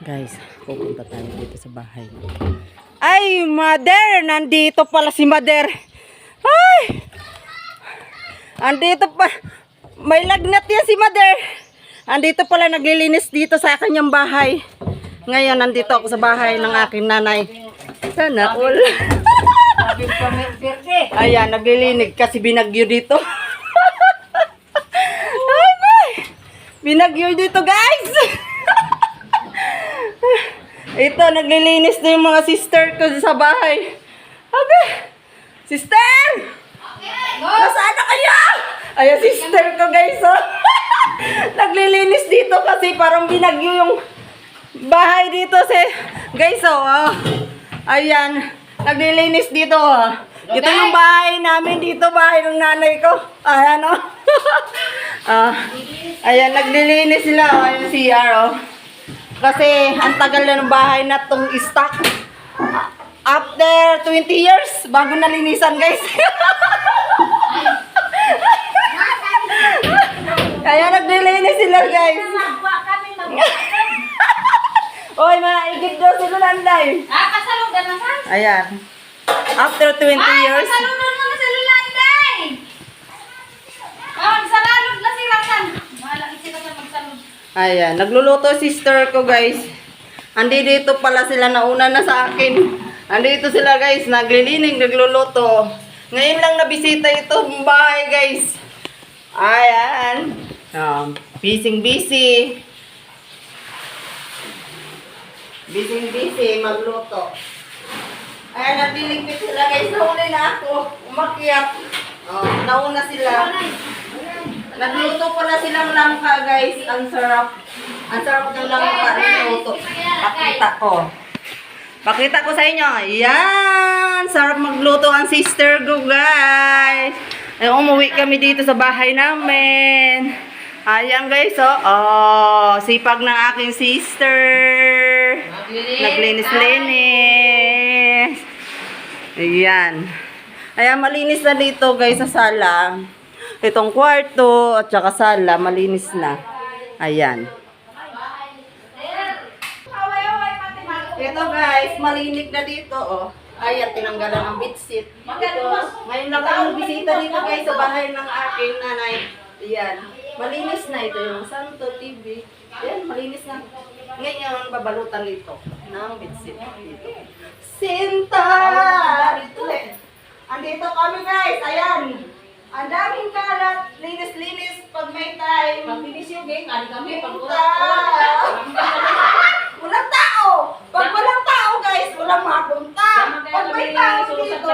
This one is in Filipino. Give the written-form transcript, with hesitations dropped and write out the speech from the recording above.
Guys, pupunta tayo dito sa bahay. Ay, mother! Nandito pala si mother. Ay! Andito pa. May lagnat yan si mother. Andito pala naglilinis dito sa kanyang bahay. Ngayon, nandito ako sa bahay ng aking nanay. Sana all. Ayan, naglilinig kasi binagyo dito. Ay, binagyo dito, guys. Ito, naglilinis na yung mga sister ko sa bahay. Okay. Sister! Nasaan na kayo? Ayan, sister ko, guys. Oh. Naglilinis dito kasi parang binagyo yung bahay dito. Guys, oh. Ayan, naglilinis dito. Oh. Ito yung bahay namin dito, bahay ng nanay ko. Ayan, oh. Ayan, naglilinis sila. Oh. Ayan, CR, oh. Kasi ang tagal na ng bahay na itong stock. After 20 years, bago nalinisan, guys. Kaya naglilinis sila, guys. Oy, maigit daw sila landay. Kasaludan na sa? Ayan. After 20 years. Kasaludan mo na sa landay. Magsalulod na sila san. Malaki sila sa magsalud. Ayan, nagluluto sister ko, guys. Andito pala sila, nauna na sa akin. Andito sila, guys, naglilinig, nagluluto. Ngayon lang nabisita itong bahay, guys. Ayan. Busy. Busy, magluto. Ayan, nagliligpit sila, guys. Nauna na ako. Umakyat. Nauna sila. Nagluto pala silang langka, guys. Ang sarap. Ang sarap ng langka. Nagluto. Pakita ko sa inyo. Ayan. Sarap magluto ang sister ko, guys. Ay, umuwi kami dito sa bahay namin. Ayan, guys. Sipag ng aking sister. Naglinis-linis. Ayan. Ayan, malinis na dito, guys, sa sala. Itong kwarto at saka sala, malinis na. Ayan. Ito, guys, malinig na dito, oh. Ayan, tinanggalan ang bedsheet. Ngayon lang ako bisita dito, guys, sa bahay ng aking nanay. Ayan. Malinis na ito yung Santo TV. Ayan, malinis na. Ngayon, babalutan dito ng bedsheet dito. Sinta! Dito eh. Andito kami, guys. Ayan. Ang daming kalat, linis-linis pag may time. Magbibis yung game, kali kami. Walang tao. Pag walang tao, guys, walang mapunta. Pag may tao dito,